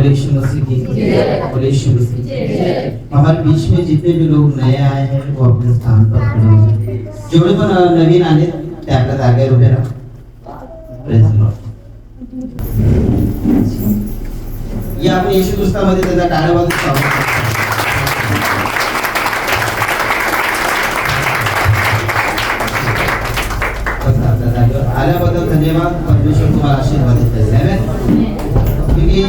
बोले यीशु मसीह की बोले यीशु मसीह की। हमारे बीच में जितने भी लोग नए आए हैं वो अपने स्थान पर खड़े हो जाए। जेवढे पण नवीन आले ते आपल्या जागेवर उभे राहा। Praise the Lord. या आपण येशू ख्रिस्तामध्ये त्याचा टाळ्या वाजवून स्वागत करतो। आल्याबद्दल धन्यवाद। परमेश्वर तुम्हाला आशीर्वाद देते। आमेन। क्योंकि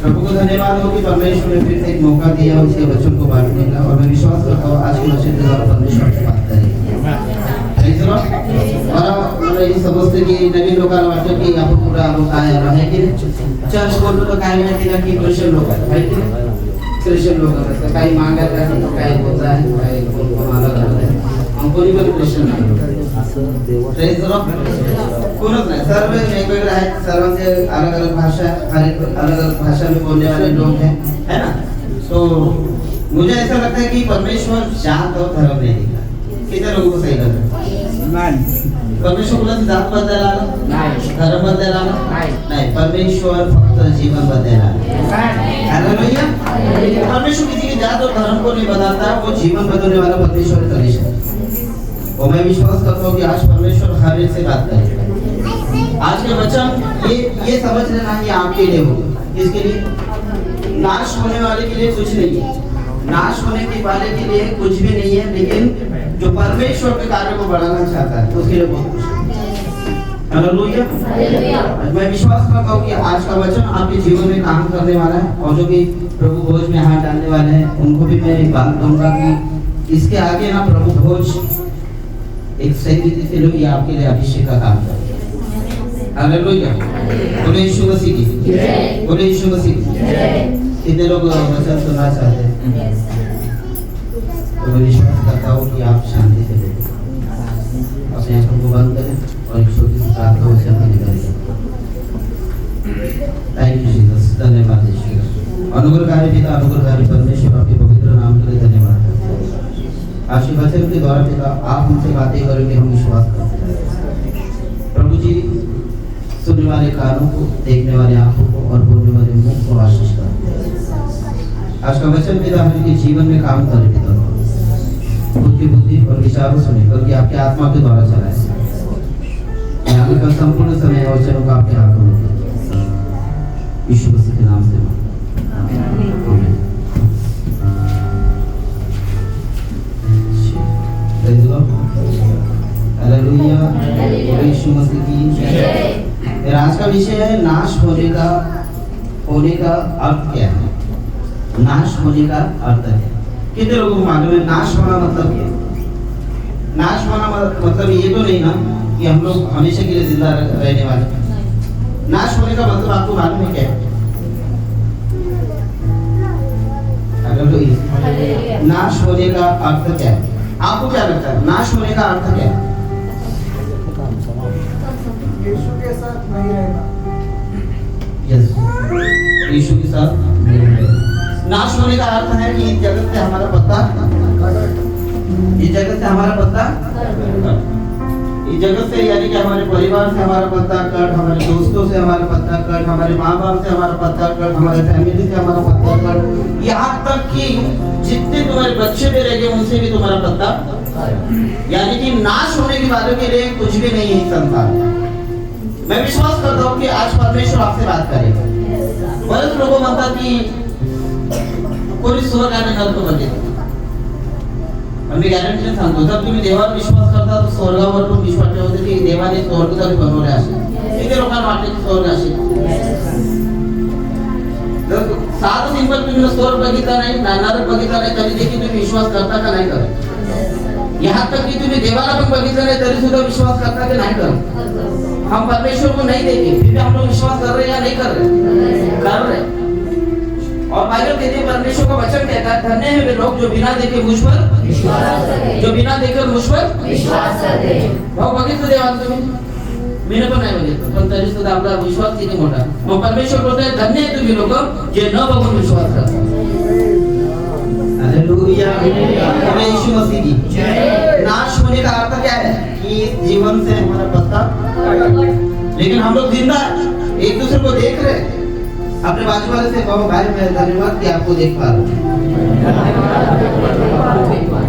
प्रभु को धन्यवाद हो कि परमेश्वर ने फिर से एक मौका दिया उसके वचन को बांटने का, और मैं विश्वास करता हूँ आज के वचन के द्वारा परमेश्वर से बात करेंगे। मला हे समजते की नवीन लोकांना वाटतं की आपण पुरा लोक आहे की चर्च बोललो तर काय माहिती का की ख्रिश्चन लोक आहेत की ख्रिश्चन लोक असतात, काही मागायला आहे, काही बोलत आहे, काही कोण आला आहे, कोणी पण ख्रिश्चन नाही। Praise the Lord. कोणच नाही, सर्व वेगवेगळे आहेत, सर्वांचे अलग अलग भाषा, अलग अलग भाषा में बोलने वाले लोग हैं, है ना। तो मुझे ऐसा लगता है कि परमेश्वर जात और धर्म नहीं देखा। कितने लोगों को सही लगता है? परमेश्वर कुणाची जात बदलायला नाही, धर्म बदलायला नाही, परमेश्वर फक्त जीवन बदलायला। हालेलुया। परमेश्वर किसी की जात और धर्म को नहीं बदलता, वो जीवन बदलने वाला परमेश्वर परमेश्वर। और मैं विश्वास करता हूँ कि आज परमेश्वर हर एक से बात करेगा। आज के वचन ये समझ लेना कि आपके लिए हो, इसके लिए नाश होने वाले के लिए कुछ नहीं है, नाश होने के वाले के लिए कुछ भी नहीं है, लेकिन जो परमेश्वर के कार्य को बढ़ाना चाहता है उसके लिए बहुत कुछ है। हालेलुया। मैं विश्वास करता हूँ कि आज का वचन आपके जीवन में काम करने वाला है, और जो भी प्रभु भोज में हाथ डालने वाले हैं उनको भी मैं एक बात कहूँगा कि इसके आगे ना प्रभु भोज एक सही रीति से लोग ये आपके लिए अभिषेक का काम करें। हालेलुया। बोले यीशु मसीह की जय। बोले यीशु मसीह की जय। कितने लोग वचन सुनना चाहते हैं? तो मैं विश्वास करता हूँ कि आप शांति से बैठे, अपने आंखों को बंद करें और एक छोटी सी प्रार्थना से अपनी करें। Thank you Jesus. धन्यवाद यीशु। अनुग्रहकारी पिता, अनुग्रहकारी परमेश्वर, आपके पवित्र नाम के लिए धन्यवाद। आज के वचन के द्वारा पिता आप हमसे बातें करेंगे, हम विश्वास करते हैं। प्रभु जी, सुनने वाले कानों को, देखने वाले आंखों को और बोलने वाले मुंह को आशीष करें। आज का वचन पिता हमारे जीवन में काम करे पिता, बुद्धि और विचारों से नहीं बल्कि आपके आत्मा के द्वारा चलाए। मैं आगे का संपूर्ण समय वचनों का आपके हाथों में यीशु मसीह के नाम से आमीन। हालेलुया। यीशु मसीह की जय। मेरा आज का विषय है नाश होने का अर्थ क्या है। नाश होने का अर्थ है, कितने लोगों को मालूम है नाश होना मतलब क्या? नाश होना मतलब ये तो नहीं ना कि हम लोग हमेशा के लिए जिंदा रहने वाले। नाश होने का मतलब आपको मालूम है क्या है? नाश होने का अर्थ क्या है? आपको क्या लगता है नाश होने का अर्थ क्या है? यीशु के साथ नहीं रहना। यस, यीशु के साथ नहीं रहना। नाश होने का अर्थ है कि इस जगत से हमारा पत्ता, इस जगत से हमारा पत्ता, इस जगत से यानी कि हमारे परिवार से हमारा पत्ता कट, हमारे दोस्तों से हमारा पत्ता कट, हमारे माँ बाप से हमारा पत्ता कट, हमारे फैमिली से हमारा पत्ता कट, यहाँ तक कि जितने तुम्हारे बच्चे भी रह गए उनसे भी तुम्हारा पत्ता, यानी कि नाश होने के वालों के लिए कुछ भी नहीं है संसार। मैं विश्वास करता हूँ कि आज परमेश्वर आपसे बात करेगा। बरेच लोक म्हणतात की कोणी स्वर्ग आणि नरक बघेल, पण मी गॅरंटीने सांगतो जर तुम्ही देवावर विश्वास करता तर स्वर्गावर पण विश्वास ठेवतो की देवाने स्वर्ग तरी बनवले असेल। किती लोकांना वाटते की स्वर्ग असेल? जर साधं सिंपल तुम्ही स्वर्ग बघितला नाही, नरक बघितला नाही, तरी देखील तुम्ही विश्वास करता का नाही करत? यहाँ तक कि तुम्हें देवाला पण बघितलं नाही तरी सुद्धा विश्वास करता कि नहीं करत? हम परमेश्वर को नहीं देखे फिर भी हम लोग विश्वास कर रहे हैं या नहीं कर रहे? कर रहे। और बाइबल कहती है, परमेश्वर का वचन कहता है धन्य है वे लोग जो बिना देखे मुझ पर विश्वास करते, जो बिना देखे मुझ पर विश्वास करते। भाऊ बघितलं देवाला तुम्ही? मीने पण नाही बघितलं, पण तरी सुद्धा आपला विश्वास किती मोठा। मग परमेश्वर बोलतोय धन्य है तुम्ही लोक जे न बघून विश्वास करतात। हालेलुया। यीशु मसीह की जय। नाश होने का अर्थ क्या है कि जीवन से हमारा पत्ता, लेकिन हम लोग जिंदा एक दूसरे को देख रहे, अपने बाजू वाले से कहो भाई मैं धन्यवाद कि आपको देख पा रहा हूँ।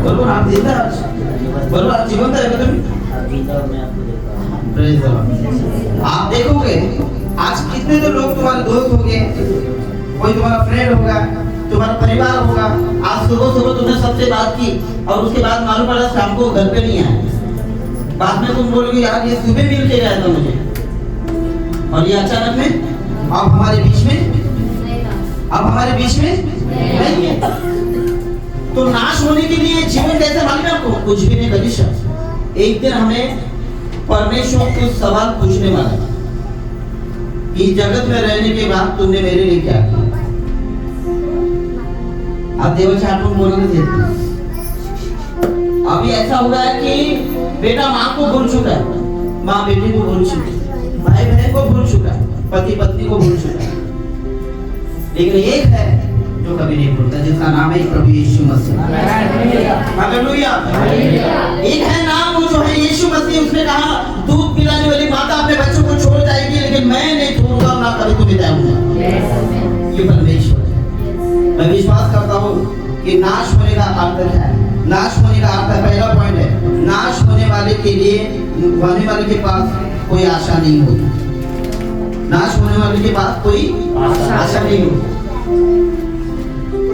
बोलो आप जिंदा बोलो आप जीवंत है तुम Praise the Lord। आप देखोगे आज कितने तो लोग तुम्हारे दोस्त होंगे, कोई तुम्हारा फ्रेंड होगा, तुम्हारा परिवार होगा। आज सुबह सुबह तुमने सबसे बात की और उसके बाद मालूम पड़ा शाम को घर पे नहीं आया। बाद में तुम बोलोगे यार ये सुबह मिल के गया था मुझे, और ये अचानक में अब हमारे बीच में नहीं है। तो नाश होने के लिए जीवन कैसे मालूम है आपको? कुछ भी नहीं कभी शब्द। एक दिन हमें परमेश्वर को सवाल पूछने वाला है कि जगत में रहने के बाद तुमने मेरे लिए क्या किया? आप देवाचे आठवण बोलने थे। अभी ऐसा हो गया है कि बेटा माँ को भूल चुका है, माँ बेटे को भूल चुकी है, भाई बहन को भूल चुका है, पति पत्नी को भूल चुका है। लेकिन एक है जो कभी नहीं भूलता, जिसका नाम है प्रभु यीशु मसीह। हालेलुया। एक है नाम वो जो है यीशु मसीह। उसने कहा दूध पिलाने वाली माता अपने बच्चों को छोड़ जाएगी, लेकिन मैं नहीं छोड़ूंगा, ना कभी तुम्हें जाऊंगा। ये परमेश्वर है। मैं विश्वास करता हूँ कि नाश होने का अर्थ है। नाश होने का अर्थ पहला पॉइंट है, नाश होने वाले के के पास कोई आशा नहीं होती। नाश होने वाले के पास कोई आशा नहीं होती।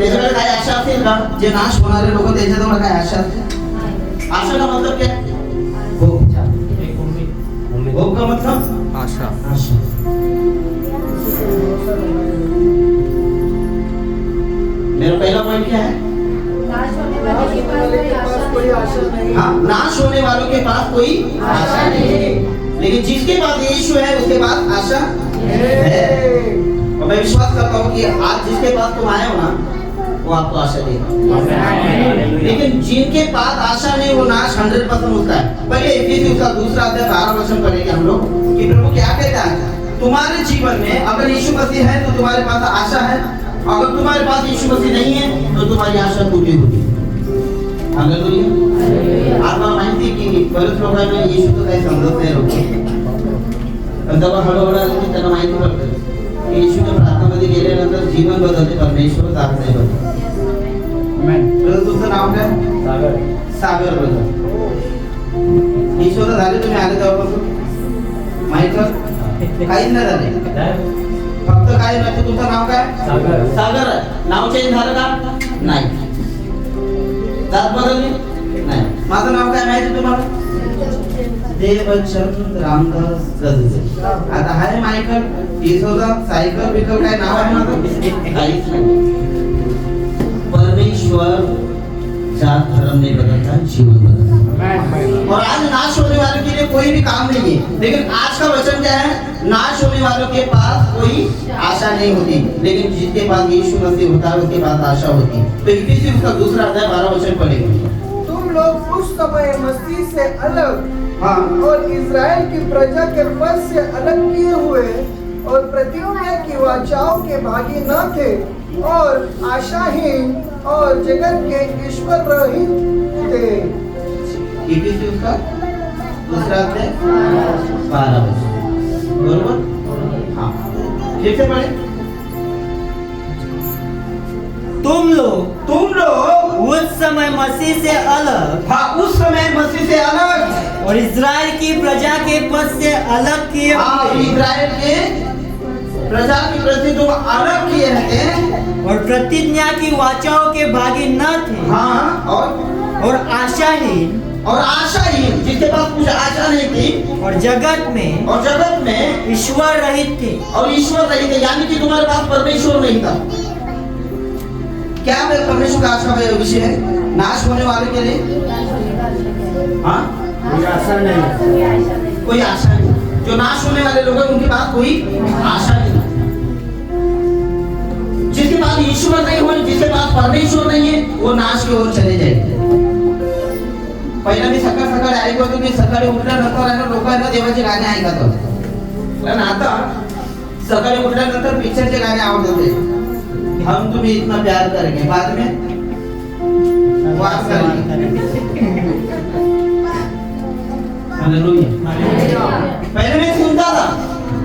त्याच्याकडे काय आशा असेल का? जे नाश होणारे लोक त्याच्याजवळ काय आशा असते? आशा का मतलब क्या है? होप का मतलब आशा। मेरा पहला पॉइंट क्या है? नाश होने वाले के पास कोई आशा नहीं। हाँ, नाश होने वालों के पास कोई आशा नहीं, लेकिन जिसके पास यीशु है उसके पास आशा है। और मैं विश्वास करता हूँ कि आज जिसके पास तुम आए हो ना, वो आपको आशा देगा। लेकिन जिनके पास आशा नहीं, वो नाश 100% होता है। पहले इफिसियों का दूसरा अध्याय 12 वचन पढ़ेंगे हम लोग कि प्रभु क्या कहता है। तुम्हारे जीवन में अगर यीशु मसीह है तो तुम्हारे पास आशा है, अगर तुम्हारे पास यीशु मसीह नहीं है तो तुम्हारी आशा टूटी हुई है। हालेलुया। आपल्याला माहिती की बरेच लोकांना येशूचं काही समजत नाही लोक, पण जेव्हा हळूहळू आले की त्यांना माहिती पडतं की येशूच्या प्रार्थनेमध्ये गेल्यानंतर जीवन बदलते, परमेश्वर जात नाही बदलत। तर तुमचं नाव काय? सागर बदल। येशूचं झाले तुम्ही आले तेव्हापासून माहित काहीच नाही झाले, फक्त काय नाही। तुमचं नाव काय? सागर। नाव चेंज झालं का? नाही। जात बदलली? नाही। माझं नाव काय माहिती तुम्हाला? देवचंद रामदास गजगे। आता हाय मायकल येसोदा सायकल बिकल काय नाव आहे माझं? काहीच नाही। परमेश्वर जात धर्म नहीं बदलता, जीवन बदलता। और आज नाश होने वालों के लिए कोई भी काम नहीं है, लेकिन आज का वचन क्या है? नाश होने वालों के पास कोई आशा नहीं होती, लेकिन जिसके पास यीशु मसीह होता है उसके पास आशा होती है। तो इफिसियों का दूसरा अध्याय 12 वचन पढ़ेंगे। तुम लोग उस समय मसीह से अलग हाँ, और इज़राइल की प्रजा के पद से अलग किए हुए और प्रतिज्ञा की वाचाओं के भागी न थे, और आशाहीन और जगत के ईश्वर रहित थे। इफिसियों का दूसरा अध्याय 12 वचन, बरोबर? हाँ, फिर से पढ़े। तुम लोग उस समय मसीह से अलग, हाँ, उस समय मसीह से अलग और इज़राइल की प्रजा के पद से अलग किए हाँ, हुए इज़राइल के प्रजा की प्रति तुम अलग किए हैं। और प्रतिज्ञा की वाचाओं के भागी न थे, हाँ, और आशाहीन और आशाहीन, जिसके पास कुछ आशा नहीं थी, और जगत में ईश्वर रहित थे। और ईश्वर नहीं थे, यानी कि तुम्हारे पास परमेश्वर नहीं था। क्या मेरे परमेश्वर का आशा है विषय है? नाश होने वाले के लिए हाँ, कोई आशा नहीं। जो नाश होने वाले लोग हैं उनके पास कोई आशा नहीं। जिसके पास ईश्वर नहीं हो, जिसके पास परमेश्वर नहीं है, वो नाश की ओर चले जाएंगे। पहिला मी सकाळ ऐकत होतो की सकाळी उठल्यानंतर आहे ना लोकांना देवाचे गाणे ऐकत होते, पण आता सकाळी उठल्यानंतर पिक्चरचे गाणे आवडत होते। हम तुम्हें इतना प्यार करेंगे, बाद में वास करेंगे। हालेलुया। पहले मैं सुनता था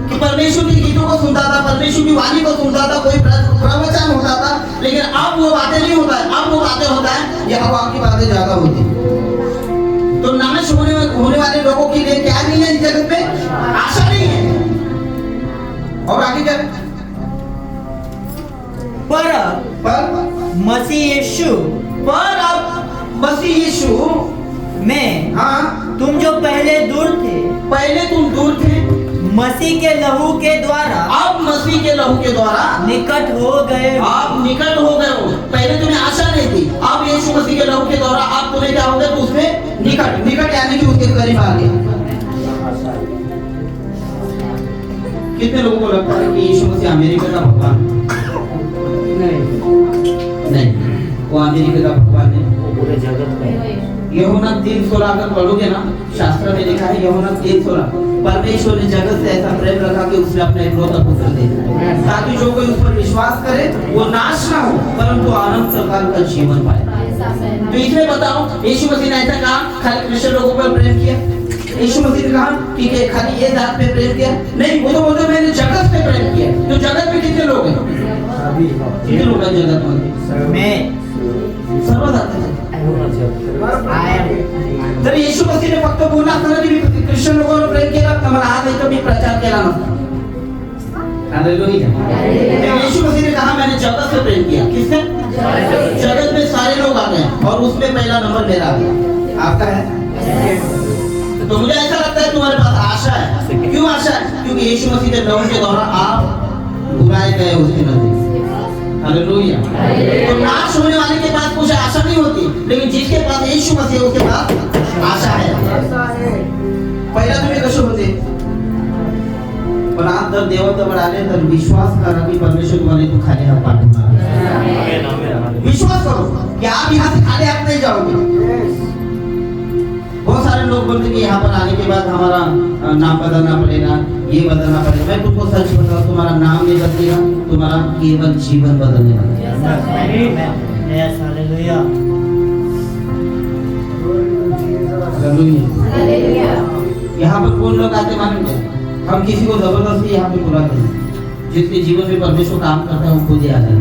कि परमेश्वर के गीतों को सुनता था, परमेश्वर की वाणी को सुनता था, कोई प्रवचन होता था, लेकिन अब वो बातें नहीं होता है। अब वो बातें होता है, ये हवा की बातें ज्यादा होती है। तो नाश होने वाले लोगों के लिए क्या नहीं है इस जगत में? आशा नहीं है। और आगे क्या है? पर मसीह यीशु पर अब मसीह यीशु में हाँ, तुम जो पहले दूर थे, पहले तुम दूर थे, मसीह के लहू के द्वारा अब मसीह के लहू के द्वारा निकट हो गए। आप निकट हो गए हो। पहले तुम्हें आशा नहीं थी, अब यीशु मसीह के लहू के द्वारा आप तुम्हें क्या हो गए? तो उसमें निकट यानी कि उसके करीब आ गए। कितने लोगों को लगता है कि यीशु मसीह अमेरिका का भगवान? नहीं, वो अमेरिका का भगवान है, वो पूरे जगत का है। यूहन्ना 3:16 अगर पढ़ोगे ना, शास्त्र में लिखा है यूहन्ना 3:16, परमेश्वर ने जगत से ऐसा प्रेम रखा कि उसने अपने एकलौता पुत्र दे दिया, ताकि जो कोई उस पर विश्वास करे वो नाश ना हो परंतु अनंत काल का जीवन पाए। तो इसमें बताओ, यीशु मसीह ने ऐसा कहा खाली क्रिश्चियन लोगों पर प्रेम किया? यीशु मसीह ने कहा कि खाली ये जात पे प्रेम किया? नहीं, वो तो बोलते मैंने जगत पे प्रेम किया। तो जगत में कितने लोग हैं? कितने लोग हैं जगत में? सर्वदाता है। तर येशू मसीहने फक्त बोलला असताना की ख्रिश्चन लोकांवर प्रेम केला, मला आज इथं मी प्रचार केला नसता। हालेलुया। येशू मसीह ने कहा मैंने जगत से प्रेम किया। किससे? जगत में सारे लोग आ गए और उसमें पहला नंबर मेरा आ गया। आपका है? तो मुझे ऐसा लगता है तुम्हारे पास आशा है। क्यों आशा है? क्योंकि यीशु मसीह के नाम के द्वारा आप बुलाए गए उसके नजदीक। हालेलुया। तो नाश होने वाले के पास कुछ आशा नहीं होती, लेकिन जिसके पास यीशु मसीह उसके पास आशा है। पहिला तुम्ही कसे होते? पण आज जर देवाजवळ आले तर विश्वास करा की परमेश्वर तुम्हाला इथून खाली हात पाठवणार। विश्वास करो कि आप यहाँ से खाली हाथ नहीं जाओगे। बहुत सारे लोग बोलते कि यहाँ पर आने के बाद हमारा नाम बदलना पड़ेगा, ये बदलना पड़ेगा। मैं तुमको सच बताऊं, तुम्हारा नाम नहीं बदलेगा, तुम्हारा केवल जीवन बदलने वाला है। यहाँ पर कौन लोग आते मालूम? हम किसी को जबरदस्ती यहाँ पे बुलाते हैं। जिसके जीवन में परमेश्वर काम करता है वो खुद ही आ जाता है।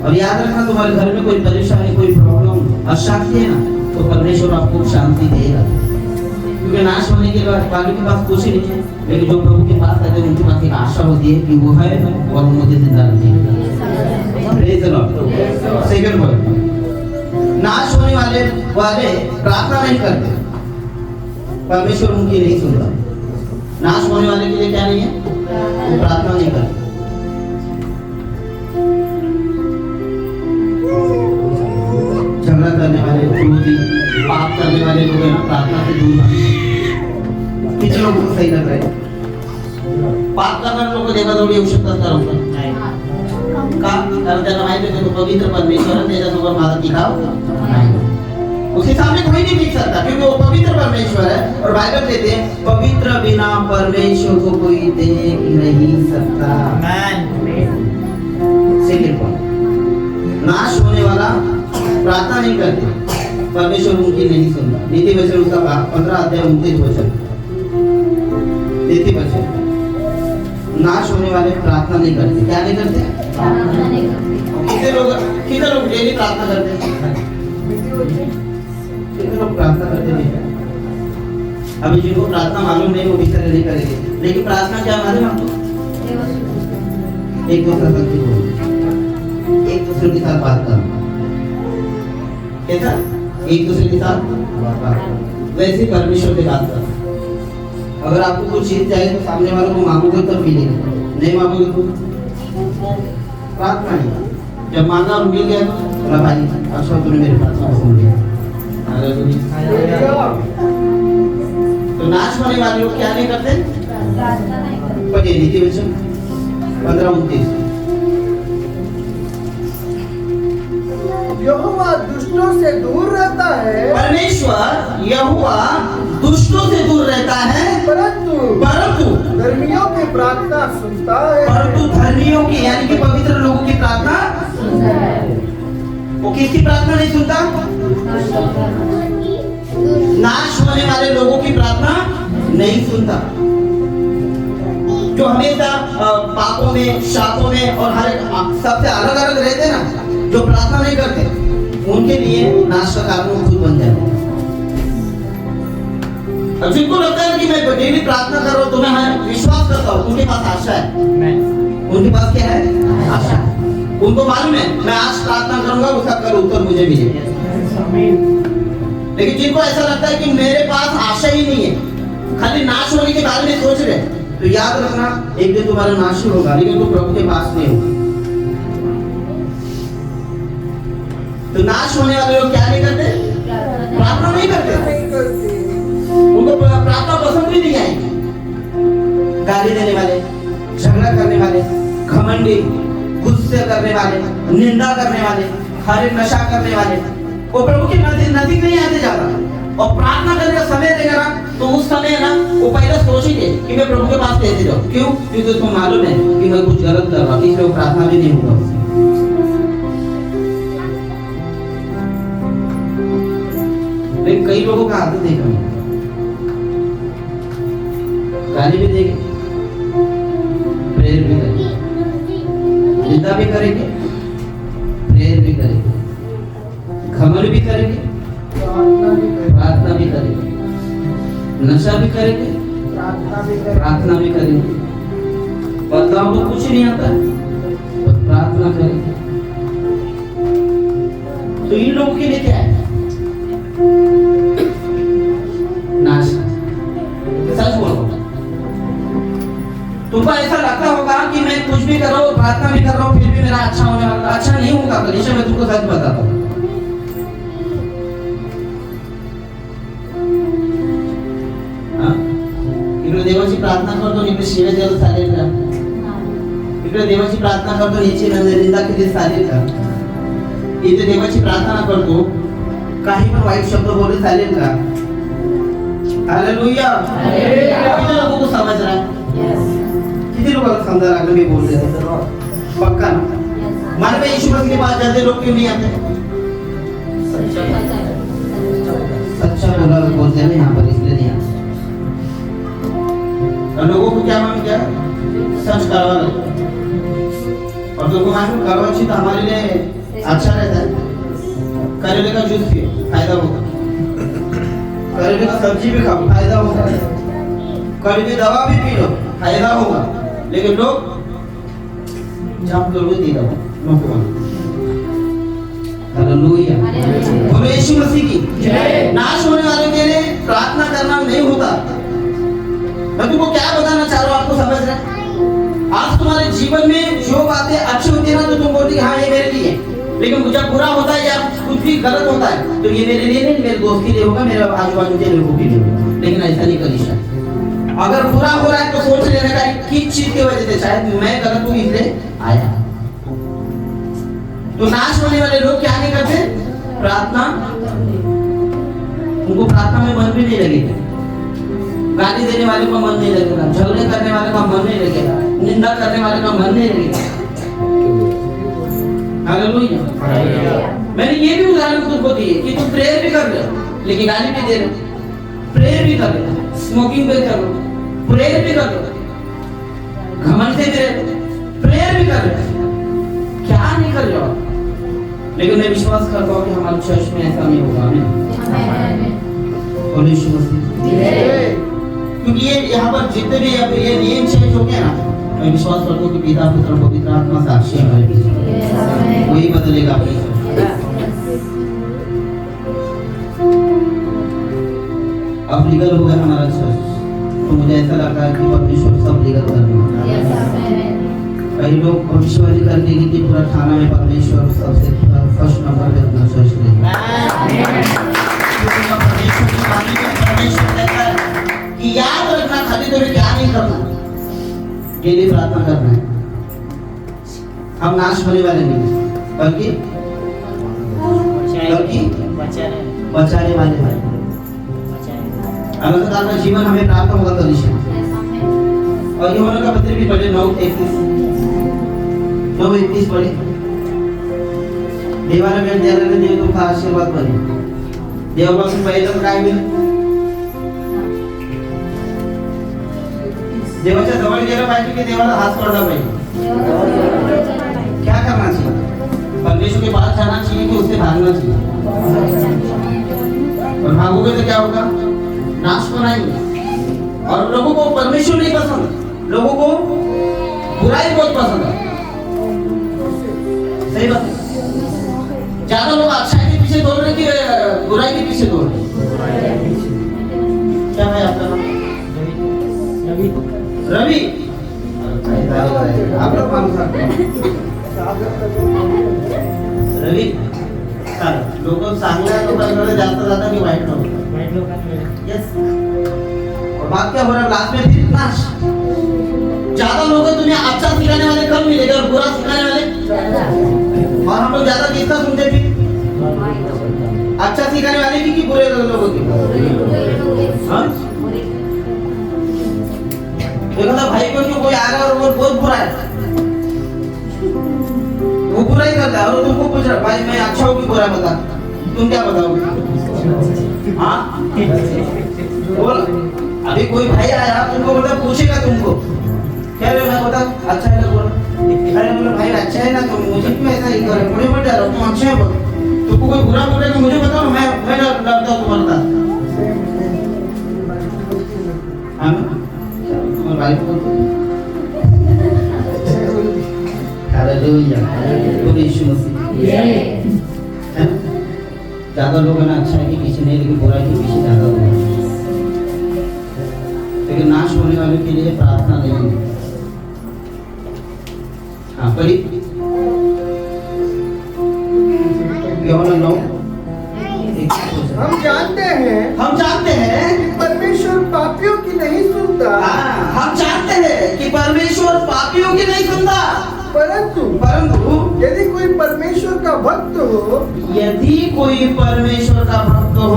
और याद रखना, तुम्हारे घर में कोई परेशानी, कोई प्रॉब्लम, अशांति है ना, तो परमेश्वर आपको शांति देगा। क्योंकि नाश होने के बाद वालों के पास कुछ नहीं है, लेकिन जो प्रभु के पास आते हैं उनके पास एक आशा होती है कि वो है और वो मुझे जिंदा रखेगा। Praise the Lord. Second point, नाश होने वाले प्रार्थना नहीं करते, परमेश्वर उनकी नहीं सुनता। नाश होने वाले के लिए क्या नहीं है? वो प्रार्थना नहीं करते। झगड़ा करने वाले, क्रोधी, पाप करने वाले लोग हैं ना, प्रार्थना से दूर भागते। किती लोग सही लग रहे हैं? पाप करणारे लोक देवाजवळ येऊ शकतात का? कारण त्यांना माहिती आहे तो पवित्र परमेश्वर है, त्याच्यासोबत माझा टिकाव नाही। उसके सामने कोई नहीं टिक सकता क्योंकि वो पवित्र परमेश्वर है। और बाइबल कहते हैं पवित्र बिना परमेश्वर को कोई देख नहीं सकता। सेकंड पॉइंट, नाश होने वाला प्रार्थना नहीं करते, परमेश्वर उनकी नहीं सुनता। नीति वचन उसका 15 अध्याय 29 वचन। नीति वचन, नाश होने वाले प्रार्थना नहीं करते। क्या नहीं करते? कितने लोग डेली प्रार्थना करते हैं? कितने लोग प्रार्थना करते नहीं? अभी जिनको प्रार्थना मालूम नहीं वो बेचारे नहीं करेंगे, लेकिन प्रार्थना क्या मालूम आपको? एक दूसरे से एक दूसरे के साथ बात करना। कैसा? एक दूसरे के साथ बात। वैसे परमेश्वर से बात करना। अगर आपको कुछ चीज चाहिए तो सामने वालों को मांगोगे तो मिलेगा, नहीं मांगोगे तो प्रार्थना नहीं। जब मांगा और मिल गया तो बोला भाई अच्छा तूने मेरी प्रार्थना सुन लिया। तो नाश होने वाले लोग क्या नहीं करते? पढ़िए नीति वचन 15-29। यहोवा दुष्टों से दूर रहता है, परमेश्वर यहोवा दुष्टों से दूर रहता है, परंतु धर्मियों की प्रार्थना सुनता है। परंतु धर्मियों की यानी कि पवित्र लोगों की प्रार्थना वो किसकी प्रार्थना नहीं सुनता? नाश होने वाले लोगों की प्रार्थना नहीं सुनता। जो हमेशा पापों में, शापों में और हर सबसे अलग अलग रहते ना, जो प्रार्थना नहीं करते, उनके लिए नाश का कारण खुद बन जाए। और जिनको लगता है कि मैं डेली प्रार्थना कर रहा हूँ, तो मैं विश्वास करता हूँ, उनके पास आशा है। उनके पास क्या है? आशा। उनको मालूम है मैं आज प्रार्थना करूंगा, उसका कल उत्तर मुझे मिलेगा। लेकिन जिनको ऐसा लगता है कि मेरे पास आशा ही नहीं है, खाली नाश होने के बारे में सोच रहे, तो याद रखना एक दिन तुम्हारा नाश ही होगा, लेकिन तुम प्रभु के पास नहीं होगा। तो नाश होने वाले लोग क्या नहीं करते? प्रार्थना नहीं करते। उनको प्रार्थना पसंद भी नहीं आएगी। गाली देने वाले, झगड़ा करने वाले, घमंडी, गुस्से करने वाले, निंदा करने वाले, हर एक नशा करने वाले, वो प्रभु के नजदीक नहीं आते ज्यादा। और प्रार्थना करने का समय देगा ना, तो उस समय ना वो पहले सोचेंगे कि मैं प्रभु के पास कैसे जाऊं। क्यों? क्योंकि उसको मालूम है कि मैं कुछ गलत कर रहा हूं, इसलिए वो प्रार्थना भी नहीं होगा। लेकिन कई लोगों का आदत देखा, गाली भी देंगे, प्रेयर भी करेंगे, निंदा भी करेंगे, प्रेयर भी करेंगे, घमंड भी करेंगे, प्रार्थना भी करेंगे, नशा भी करेंगे, प्रार्थना भी करेंगे। बदलाव तो कुछ नहीं आता, बस प्रार्थना करेंगे। तो इन लोगों के लिए क्या है? नाश। सच बोलो, तुमको ऐसा लगता होगा कि मैं कुछ भी कर रहा हूँ, प्रार्थना भी कर रहा हूँ, फिर भी मेरा अच्छा होने वाला, अच्छा नहीं होगा। कलीसिया मैं तुमको सच बताता हूँ। इकडे देवाची प्रार्थना करतो, इकडे शिव्या द्यायला चालेल का? इकडे देवाची प्रार्थना करतो, याची निंदा केली चालेल का? इथे देवाची प्रार्थना करतो, काही पण वाईट शब्द बोलले चालेल का? हालेलुया। किती लोगों को समझ रहा है? किती लोगों को समझ रहा है? मैं बोल रहा हूँ पक्का ना? मान में यीशु मसीह के पास जाते लोग क्यों नहीं आते? सच्चा बोला बोलते हैं यहाँ पर, इसलिए नहीं आते। और लोगों को क्या मालूम, क्या सच करवा लो, और लोगों को मालूम करवाची तो हमारे लिए अच्छा रहता है। करेले का जूस पियो, फायदा होगा। करेले का सब्जी भी खाओ, फायदा होगा। करेले की दवा भी पी लो, फायदा होगा। लेकिन लोग जब लोग नहीं दवा लोग हालेलुया, बोलो यीशु मसीह की जय। नाश होने वालों के लिए प्रार्थना करना नहीं होता। मैं तुमको क्या बताना चाह रहा हूँ, आपको समझ रहे हैं? आज तुम्हारे जीवन में जो बातें अच्छी होती है ना, तो तुम बोलते हाँ ये मेरे लिए, लेकिन जब बुरा होता है या कुछ भी गलत होता है, तो ये मेरे लिए नहीं, मेरे दोस्त के लिए होगा, मेरे आजू बाजू के लोगों के लिए होगा। लेकिन ऐसा नहीं कलीसिया। अगर बुरा हो रहा है तो सोच लेने का किस चीज की वजह से, शायद मैं गलत हूँ इसलिए आया। तो नाश होने वाले लोग क्या नहीं करते? प्रार्थना, उनको प्रार्थना में मन भी नहीं लगेगा। गाली देने वाले का मन नहीं लगेगा, झगड़े करने वाले का मन नहीं लगेगा, निंदा करने वाले का मन नहीं लगेगा। हालेलुया। मैंने ये भी उदाहरण तुमको दिए कि तुम प्रेयर भी कर रहे हो, लेकिन गाली भी दे रहे हो। प्रेयर भी कर रहे हो, स्मोकिंग भी कर रहे हो, प्रेयर भी कर रहे हो, घमंड से भी रहे हो, प्रेयर भी कर रहे हो, क्या नहीं कर रहे हो? लेकिन मैं विश्वास करता हूँ कि हमारे चर्च में ऐसा नहीं होगा। बोलो यीशु मसीह। क्योंकि ये यहाँ पर जितने भी ये नियम चेंज हो गया ना, मैं विश्वास करता हूँ कि पिता पुत्र पवित्र आत्मा साक्षी है हमारे बीच, वही बदलेगा अपनी। अब लीगल हो गया हमारा चर्च, तो मुझे ऐसा लगता है कि परमेश्वर सब लीगल करना। कई लोग भविष्यवाणी करके कि पूरा थाना में परमेश्वर सबसे फर्स्ट नंबर पे अपना चर्च लेगा। कि याद रखना, खाली तुम्हें क्या नहीं करना, ये लिए प्रार्थना करना है। हम नाश होने वाले नहीं, बल्कि बचाने वाले हैं। अनंत काल का जीवन हमें प्राप्त होगा कलीसिया। और यूहन्ना का पत्र भी पढ़े 9:31 पढ़े। देवाला भेट द्यायला देव तुमचा आशीर्वाद बने। देवापासून पहिलं काय मिळेल? देवाच्या जवळ गेलं पाहिजे की देवाला हात सोडला पाहिजे? क्या करना चाहिए? परमेश्वर के पास जाना चाहिए कि उससे भागना चाहिए? और भागोगे तो क्या होगा? नाश तो नहीं। और लोगों को परमेश्वर नहीं पसंद, लोगों को बुराई बहुत पसंद है। सही बात है। ज्यादा लोग अच्छाई के पीछे दौड़ रहे कि बुराई के पीछे दौड़ रहे? क्या है आपका नाम? रवि। आप लोग कौन सा? रवि। लोग चांगल्या लोकांकडे जाता जाता की वाईट लोक? यस। और बात क्या हो रहा है लास्ट में? फिर नाश। ज्यादा लोग तुम्हें अच्छा सिखाने वाले कम मिलेंगे और बुरा सिखाने वाले, और हम लोग ज्यादा किसका सुनते फिर? अच्छा सिखाने वाले की बुरे लोगों की? देखो ना भाई को कोई आ रहा है और वो बहुत बुरा है, वो बुरा ही करता है और तुमको पूछ रहा भाई मैं अच्छा हूँ कि बुरा बता, तुम क्या बताओगे? हाँ बोल। अभी कोई भाई आया तुमको बोलता पूछेगा तुमको क्या रे, मैं बता अच्छा है ना बोल। अरे बोला भाई अच्छा है ना, तो मुझे क्यों ऐसा ही कर रहे, मुझे मत डरो, तुम अच्छे है बोल। तुमको कोई बुरा बोलेगा मुझे बताओ, मैं डरता हूँ तुम्हारा। हाँ तुम्हारे भाई को हालेलुया, बोल यीशु मसीह। ज्यादा लोग ना अच्छा है कि पीछे नहीं, लेकिन बुराई के पीछे ज्यादा लोग हैं। लेकिन नाश होने वाले के लिए प्रार्थना नहीं है। हाँ पढ़ी हम जानते हैं कि परमेश्वर पापियों की नहीं सुनता। हम जानते हैं कि परमेश्वर पापियों की नहीं सुनता, परंतु यदि कोई परमेश्वर का भक्त हो, यदि कोई परमेश्वर का भक्त हो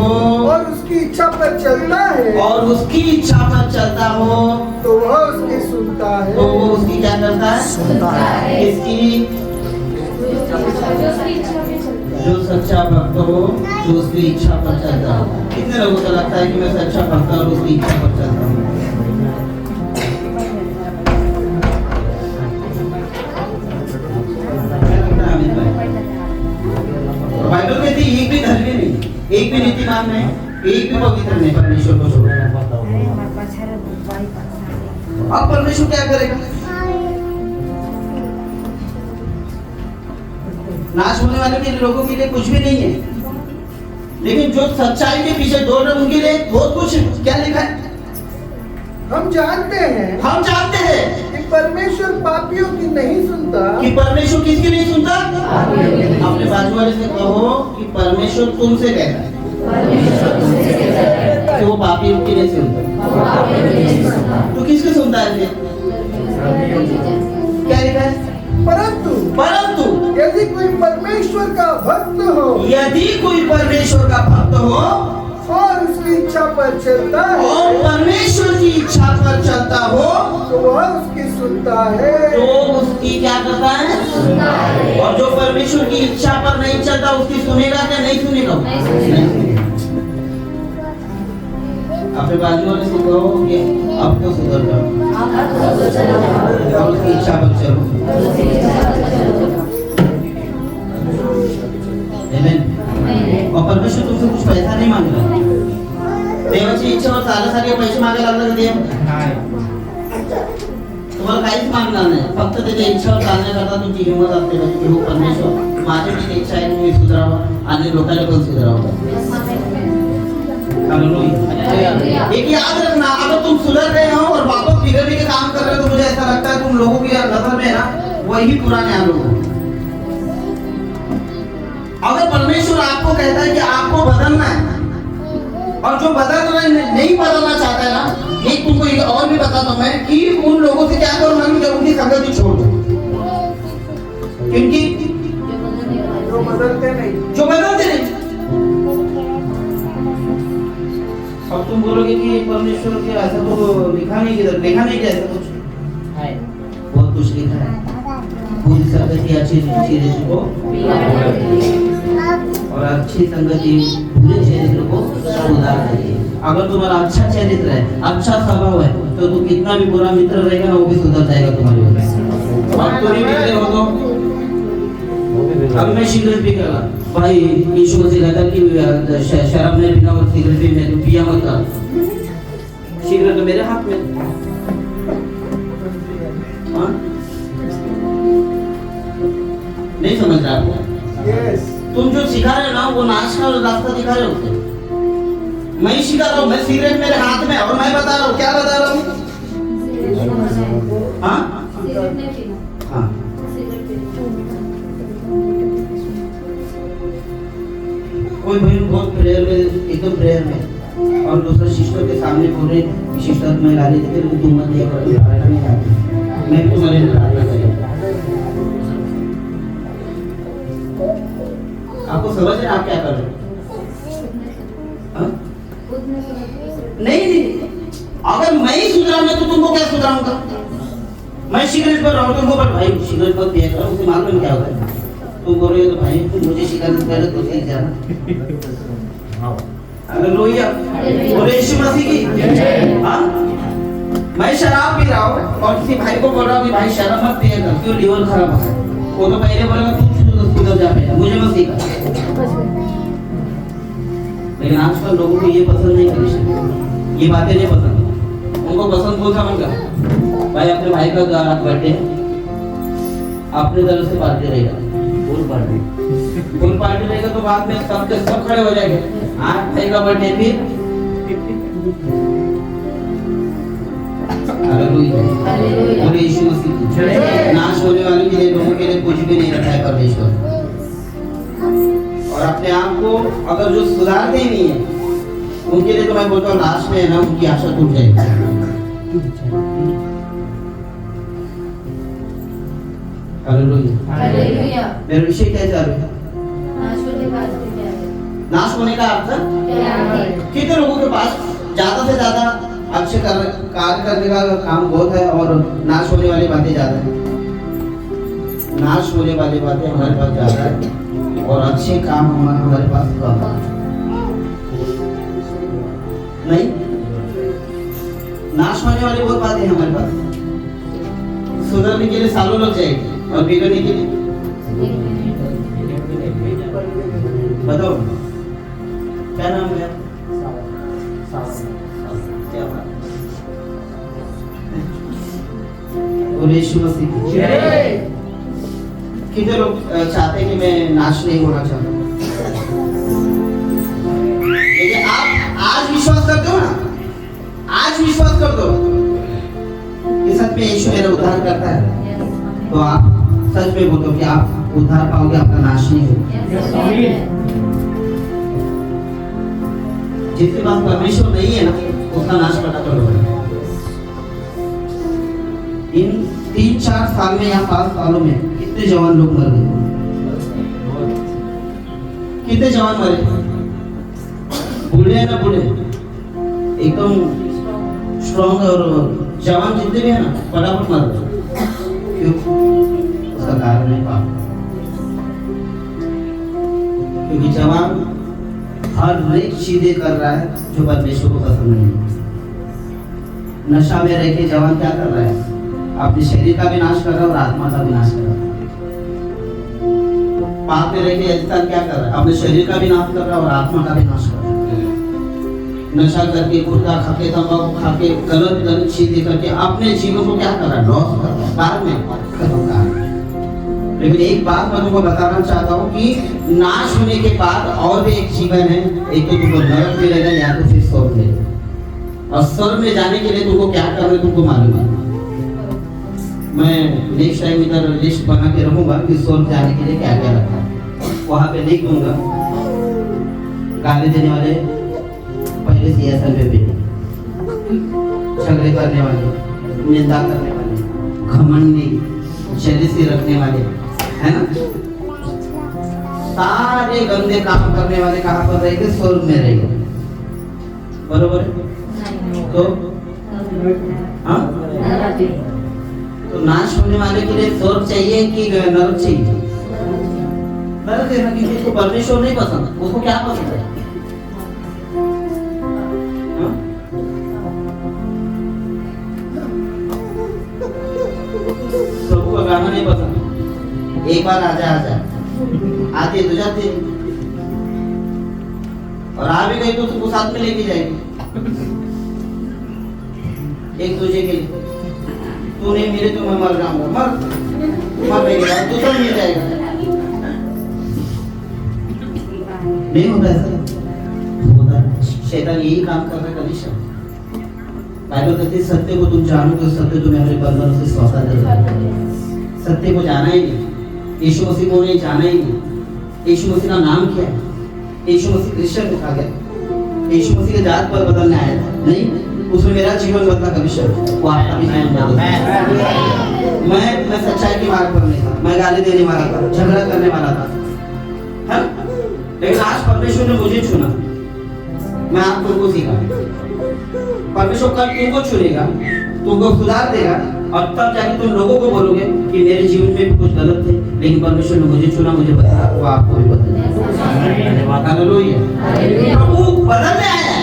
और उसकी इच्छा पर चलता है, और उसकी इच्छा पर चलता हो, तो वह उसकी सुनता है। तो वो उसकी क्या करता है? सुनता है। इसकी जो सच्चा भक्त हो, जो उसकी इच्छा पर चलता हो। कितने लोगों को लगता है कि मैं सच्चा भक्त और उसकी इच्छा पर चलता हूँ? बाइबल कहती है एक भी धर्मी नहीं, एक भी नीतिमान नहीं, एक भी पवित्र नहीं परमेश्वर को छोड़। अब परमेश्वर क्या करेगा? नाश होने वाले के लोगों के लिए कुछ भी नहीं है, लेकिन जो सच्चाई के पीछे दौड़ रहे उनके लिए बहुत कुछ है। क्या लिखा है? हम जानते हैं कि परमेश्वर पापियों की नहीं सुनता। कि परमेश्वर किसकी नहीं सुनता? अपने बाजू वाले से कहो कि परमेश्वर तुमसे कहता है कि वो पापियों की नहीं सुनता। तो किसकी सुनता है फिर? क्या लिखा है? परंतु यदि कोई परमेश्वर का भक्त हो, यदि कोई परमेश्वर का भक्त हो और उसकी इच्छा पर चलता है, और परमेश्वर की इच्छा पर चलता हो, तो वह उसकी सुनता है। तो उसकी क्या करता है? सुनता है। और जो परमेश्वर की इच्छा पर नहीं चलता उसकी सुनेगा क्या नहीं सुनेगा? नहीं सुनेगा। अपने बाजू वाले से कहो कि अब तो सुधर जाओ और उसकी इच्छा पर चलो। और परमेश्वर तुमसे कुछ पैसा नहीं मांग रहा, देवाची इच्छा और सारे पैसे मागायला लागला का देव? तुम्हाला काहीच मागणार नाही, फक्त त्याच्या इच्छावर चालण्याकरता तुमची हिंमत असते पाहिजे की हो परमेश्वर माझी पण इच्छा आहे की मी सुधारावं आणि लोकांना पण सुधारावं। एक याद रखना, अगर तुम सुधर रहे हो और वापस बिगड़ने के काम कर रहे हो तो मुझे ऐसा लगता है तुम लोगों की नजर में ना वही पुराने हैं लोग। अगर परमेश्वर आपको कहता है कि आपको बदलना है और जो बदलना नहीं बदलना चाहता है ना, एक तुमको और भी बताता हूं मैं कि उन लोगों से क्या करो मालूम है? उनकी संगति छोड़ दो, क्योंकि जो बदलते नहीं। अब तुम बोलोगे कि परमेश्वर के ऐसा तो लिखा नहीं कि ऐसा कुछ है, बहुत कुछ लिखा है। बुरी संगति अच्छी चरित्र को और अच्छी संगति बुरे चरित्र को सुधार देगी। अगर तुम्हारा अच्छा चरित्र है, अच्छा स्वभाव है, तो तू कितना भी बुरा मित्र रहेगा ना वो भी सुधर जाएगा तुम्हारी वजह से। अब तुम ही बिगड़े हो तो अब मैं सिगरेट पी गया भाई, यीशु मसीह कहता कि शराब नहीं पीना और सिगरेट भी मैं तो पिया मत कर। सिगरेट तो मेरे हाथ में। हाँ? नहीं समझ रहा आपको? यस तुम जो सिखा रहे हो ना वो नाश का रास्ता दिखा रहे हो। मैं ही सिखा रहा हूँ, मैं सिगरेट मेरे हाथ में और मैं बता रहा हूँ, क्या बता रहा हूँ? हाँ हाँ, कोई भाई बहुत प्रेयर में, एकदम प्रेयर में, और दूसरा सिस्टर के सामने बोल रहे कि सिस्टर मैं गाली देते तो तुम मत दिया करो, नहीं चाहती मैं तुम्हारे लिए गाली करूँ। आपको समझ रहे आप क्या कर रहे हो? नहीं, अगर मैं ही सुधरा मैं तो तुमको क्या सुधराऊंगा? मैं सिगरेट पर रहा हूँ तुमको पर भाई सिगरेट पर पिया करो, उसे मालूम क्या होगा? तुम बोल रहे हो तो भाई तुम मुझे शिकायत करे तो सीख जाना। हालेलुया, बोले यीशु मसीह की। हाँ, मैं शराब पी रहा हूँ और किसी भाई को बोल रहा हूँ कि भाई शराब मत पिया कर, क्यों लीवर खराब है। वो तो पहले बोलेगा तू सुधर जा बेटा, मुझे मत सिखा। लेकिन आजकल लोगों को ये पसंद नहीं है, ये बातें नहीं पसंद। उनको पसंद कौन सा बनकर भाई अपने भाई का रात बर्थडे अपने तरफ से पार्टी रहेगा, फुल पार्टी रहेगा तो बाद में सब खड़े हो जाएंगे। आज भाई का बर्थडे फिर हालेलुया, बोले यीशु मसीह की। नाश होने वाले के लिए लोगों के लिए कुछ भी नहीं रखा है परमेश्वर। और अपने आप को अगर जो सुधारते ही नहीं है उनके लिए तो मैं बोलता हूँ लास्ट में है ना उनकी आशा टूट जाएगी। हालेलुया, मेरा विषय क्या चल रहा है? नाश होने का अर्थ कितने लोगों के पास ज्यादा से ज्यादा अच्छे कार्य करने का काम बहुत है और नाश होने वाली बातें ज्यादा है। नाश होने वाली बातें हमारे पास ज्यादा है और अच्छे काम हमारे पास कम है। नहीं, नाश होने वाली बहुत बातें हैं हमारे पास, सुधरने के लिए सालों लग जाएगी और बिगड़ने के लिए बताओ क्या नाम है? क्या बात? और यीशु मसीह की जय। कितने लोग चाहते हैं कि मैं नाश नहीं होना चाहता? लेकिन आप आज विश्वास करते हो ना, आज विश्वास कर दो कि सच में यीशु मेरा उद्धार करता है, तो आप सच में बोलो कि आप उद्धार पाओगे, आपका नाश नहीं होगा। जिसके पास परमेश्वर नहीं है ना उसका नाश फटाफट होगा। इन 3-4 साल में या 5 सालों में कितने जवान लोग मर गए? कितने जवान मरे? बूढ़े हैं ना, बूढ़े एकदम स्ट्रॉन्ग और जवान जितने भी है ना फटाफट मर गए। क्यों? उसका कारण है पाप। क्योंकि जवान हर एक चीजें कर रहा है जो परमेश्वर को पसंद नहीं है। नशा में रह के जवान क्या कर रहा है? अपने शरीर का भी नाश कर रहा है और आत्मा का भी नाश कर रहा है। पाप में रह के इंसान क्या कर रहा है? अपने शरीर का भी नाश कर रहा है और आत्मा का भी नाश कर रहा है। नशा करके, गुटखा खाके, तंबाकू खाके, गलत चीजें करके अपने जीवन को क्या कर रहा है? लॉस कर रहा है, बाद में खत्म कर रहा है। लेकिन एक बात मैं तुमको बताना चाहता हूँ कि नाश होने के बाद और भी एक जीवन है। एक तो तुमको नरक मिलेगा या तो फिर स्वर्ग मिलेगा। और स्वर्ग में जाने के लिए तुमको क्या करना है तुमको मालूम है। मैं नेक्स्ट टाइम इधर लिस्ट बना के रखूंगा कि स्वर्ग जाने के लिए क्या क्या रखा है, वहां पे लिख दूंगा। गाली देने वाले पहले सियासत पे बैठे, झगड़े करने वाले, निंदा करने वाले, घमंडी, जेलसी रखने वाले, है ना, सारे गंदे काम करने वाले कहाँ पर रहेंगे? स्वर्ग में रहेंगे। बरोबर है? तो हाँ, तो नाश होने वाले के लिए स्वर्ग चाहिए कि नरक चाहिए? नरक है ना, क्योंकि उसको परमेश्वर नहीं पसंद। उसको क्या पसंद है? एक बार आजा आजा आती है तो जाती है, और आ भी गई तो तुमको साथ में लेके जाएगी। एक दूसरे के लिए तू नहीं मिले तो मैं मर जाऊंगा, मर गई दूसरा मिल जाएगा। नहीं होता ऐसा, होता है। शैतान यही काम कर रहा है कलीसिया। बाइबल कहती है सत्य को तुम जानो तो सत्य तुम्हें अपने बंधनों से स्वतंत्र करेगा। सत्य को जाना ही नहीं, यीशु मसीह को नहीं जाना ही नहीं। यीशु मसीह का नाम क्या है? यीशु मसीह क्रिश्चियन लिखा गया, यीशु मसीह के जात पर बदलने आया था नहीं, उसमें मेरा जीवन बदला कलीसिया, वो आपका भी जीवन बदला। मैं सच्चाई के मार्ग पर नहीं था, मैं गाली देने वाला था, झगड़ा करने वाला था, है? लेकिन आज परमेश्वर ने मुझे चुना, मैं आप तुमको सीखा। परमेश्वर कल तुमको चुनेगा, तुमको सुधार देगा, और तब जाके तुम लोगों को बोलोगे कि मेरे जीवन में भी कुछ गलत थे, लेकिन परमेश्वर ने मुझे चुना, मुझे बताया, वो आपको भी बदलेगा। हालेलुया। प्रभु बदलने आया है,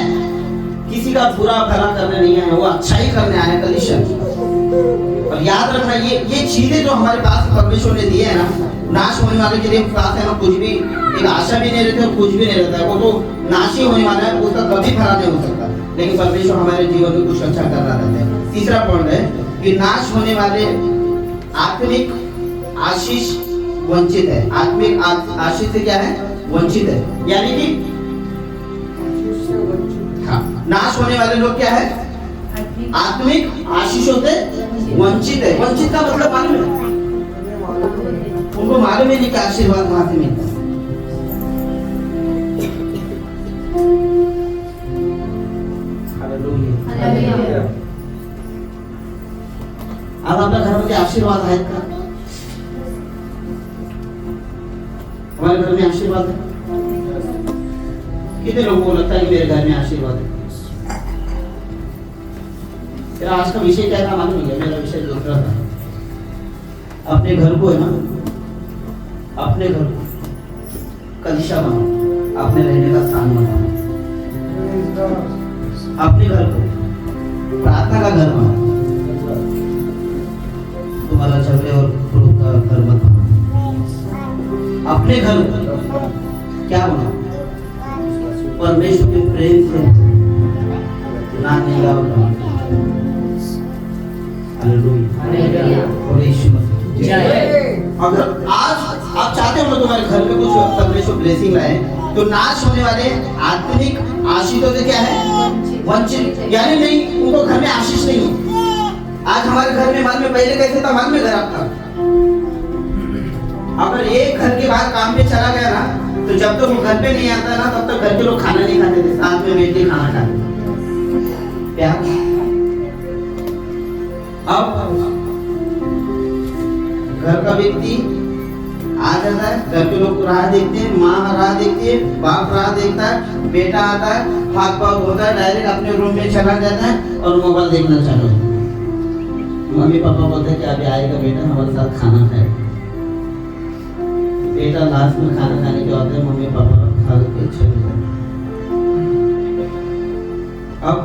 किसी का बुरा भला करने नहीं आया, वो अच्छाई करने आया कलीसिया। और याद रखना ये चीजें जो हमारे पास परमेश्वर ने दिए है ना, नाश होने वाले के लिए पास है ना, कुछ भी एक आशा भी नहीं रहती और कुछ भी नहीं रहता है, वो तो नाश ही होने वाला है, उसका कभी भला नहीं हो सकता। लेकिन परमेश्वर हमारे जीवन में कुछ अच्छा कर रहा रहता है। तीसरा पॉइंट है कि नाश होने वाले आत्मिक आशीष वंचित है। आत्मिक आशीष से क्या है? वंचित है। यानी कि नाश होने वाले लोग क्या है? आत्मिक आशीषों से वंचित है। वंचित का मतलब मालूम है? उनको मालूम है नहीं कि आशीर्वाद कहां से मिलता है। अब आपका घर में क्या आशीर्वाद है? हमारे घर में आशीर्वाद है। कितने लोगों को लगता है कि मेरे घर में आशीर्वाद है? तेरा आज का विषय क्या था मालूम है? मेरा विषय दूसरा था। अपने घर को है ना, अपने घर को कलीसिया बनाओ, अपने रहने का स्थान बनाओ। अपने घर को प्रार्थना का घर बनाओ, तुम्हारा झगड़े और क्रोध का घर मत बनाओ। अपने घर को क्या बनाओ? परमेश्वर के प्रेम से नाने गाओ। अगर आज आप चाहते हो तुम्हारे घर में कुछ परमेश्वर ब्लेसिंग लाए, तो नाश होने वाले आत्मिक आशीषों से क्या है? वंचित। यानी नहीं, उनको घर में आशीष नहीं है। आज हमारे घर में मालूम में पहले कैसे था? मालूम में घर आपका, अगर एक घर के बाहर काम पे चला गया ना, तो जब तक वो घर पे नहीं आता ना, तब तक घर के लोग खाना नहीं खाते थे, साथ में बैठ के खाना खाते। क्या अब घर का व्यक्ति आ जाता है, घर के लोग राह देखते हैं, माँ राह देखती है, बाप राह देखता है, बेटा आता है, हाथ पाँव धोता है, डायरेक्ट अपने रूम में चला जाता है और मोबाइल देखना चालू है। मम्मी पापा बोलते हैं कि अभी आएगा बेटा, हमारे साथ खाना खाएगा। बेटा लास्ट में खाना खाने के बाद मम्मी पापा खा के चले जाते। अब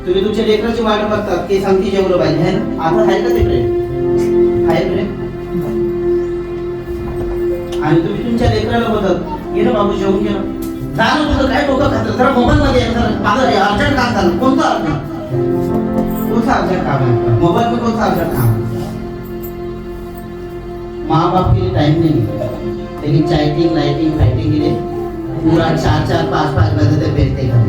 तुम्ही तुमच्या लेकराची वाट बघतात की सांगती जेवलं पाहिजे है ना? आता आहे का ते प्रेम? आहे प्रेम? आणि तुम्ही तुमच्या लेकराला बोलतात ये ना बाबू जेवून घे ना, जा ना, तुझं काय डोकं खातं, जरा मोबाईल मध्ये माझं अर्जंट काम झालं. कोणतं अर्जंट? कौन-सा अर्जंट काम है? मोबाइल में कौन सा अर्जंट काम है? माँ बाप के लिए टाइम नहीं है, लेकिन चैटिंग लाइटिंग फाइटिंग के लिए पूरा 4-4 5-5 बजे तक बैठते हैं।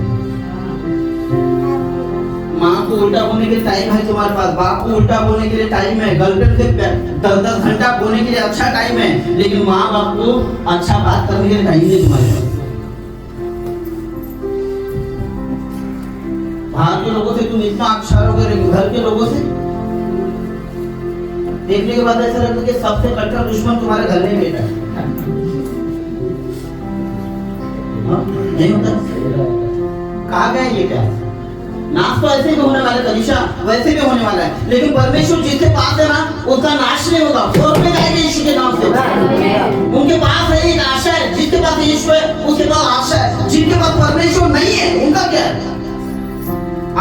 माँ को उल्टा बोलने के लिए टाइम है तुम्हारे पास, बाप को उल्टा बोलने के लिए टाइम है, गर्लफ्रेंड से 10-10 घंटा बोलने के लिए अच्छा टाइम है, लेकिन माँ बाप को अच्छा बात करने के लिए टाइम नहीं तुम्हारे पास। बाहर के लोगों से तुम इतना अच्छा रहोगे, घर के लोगों से देखने के बाद ऐसा लगता है कि सबसे कट्टर दुश्मन तुम्हारे घर में बैठा है। नहीं होता? कहा गया ये क्या? नाश तो ऐसे भी होने वाला है, कलीसिया वैसे भी होने वाला है, लेकिन परमेश्वर जिसके पास है ना, उसका नाश नहीं होगा, फौरन में जाएंगे यीशु के नाम से। उनके पास है एक आशा है, जिसके पास यीशु है उसके पास आशा है, जिनके पास परमेश्वर नहीं है उनका क्या है?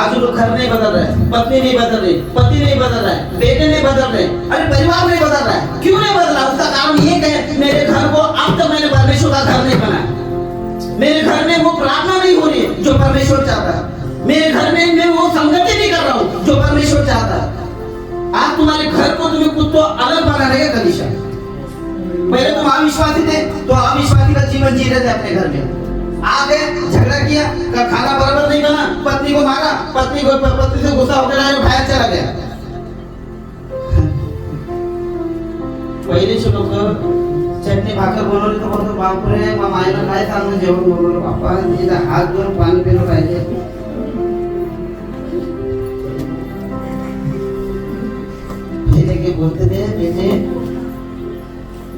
आज लोग घर नहीं बदल रहे, पत्नी नहीं बदल रही, पति नहीं बदल रहा है, बेटे नहीं बदल रहे, अरे परिवार नहीं बदल रहा है। क्यों नहीं बदल रहा? उसका कारण ये है मेरे घर को अब तक मैंने परमेश्वर का घर नहीं बनाया। मेरे घर में वो प्रार्थना नहीं हो रही है जो परमेश्वर चाहता है। मेरे घर में मैं वो संगति नहीं कर रहा हूँ जो परमेश्वर चाहता है। आज तुम्हारे घर को तुम्हें कुछ तो अलग बनाने का कंडीशन। पहले तुम अविश्वासी थे तो अविश्वासी का जीवन जी रहे थे अपने घर में। आ गए, झगड़ा किया, खाना बराबर नहीं बना, पत्नी को मारा, पत्नी से गुस्सा होकर उठाया चला गया। पहिले लोक चटणी भाकर बनवली तर बोलतो बापरे मग आईला काय सांगू जेवण बनवलं बाप्पा तिचा हात धुवून पाणी पिलं पाहिजे। पहिले के बोलते थे बेटे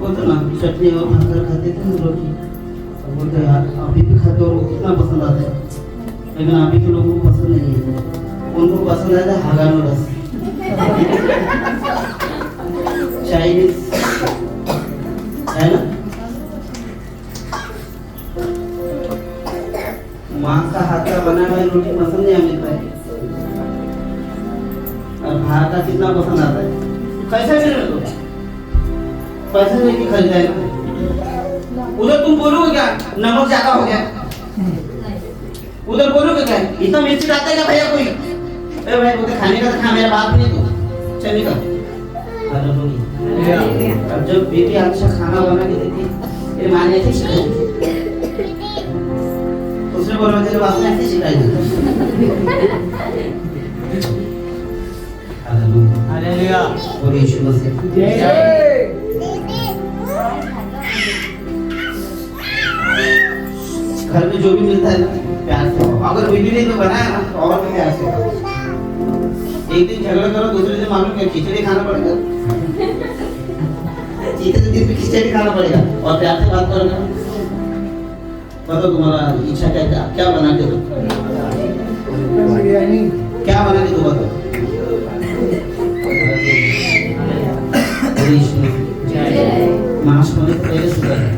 बोलते ना चटनी और भाकर खाते थे रोटी, बोलते यार अभी भी खाते और कितना पसंद आता है, लेकिन अभी के लोगों को पसंद नहीं है। उनको पसंद आता है हागानो रस, चाइनीज है ना। माँ का हाथ का बना हुआ रोटी पसंद नहीं मिलता है और बाहर का कितना पसंद आता है। कैसे मिले तो पैसे लेके खरीदाएगा। उधर तुम बोलोगे क्या नमक ज्यादा हो गया, उधर बोलोगे क्या इतना मिर्ची डालता है क्या भैया कोई? अरे भाई बोलते खाने का तो खा, मेरा बात नहीं तो चल निकल। अब जब बेटी अच्छा खाना बना के देती ये माँ ने ऐसे सिखाई, उसने बोला तेरे बाप ने ऐसे सिखाई हालेलुया और यीशु मसीह घर में जो भी मिलता है प्यार से, अगर बीवी ने तो बनाया ना तो और भी प्यार से। एक दिन झगड़ा करो दूसरे दिन मालूम क्या खिचड़ी खाना पड़ेगा, तीसरे दिन भी खिचड़ी खाना पड़ेगा और प्यार से बात करोगे। बताओ तुम्हारा इच्छा क्या, क्या बना के दो, क्या बना के दो बताओ। मास होने से पहले सुधर है।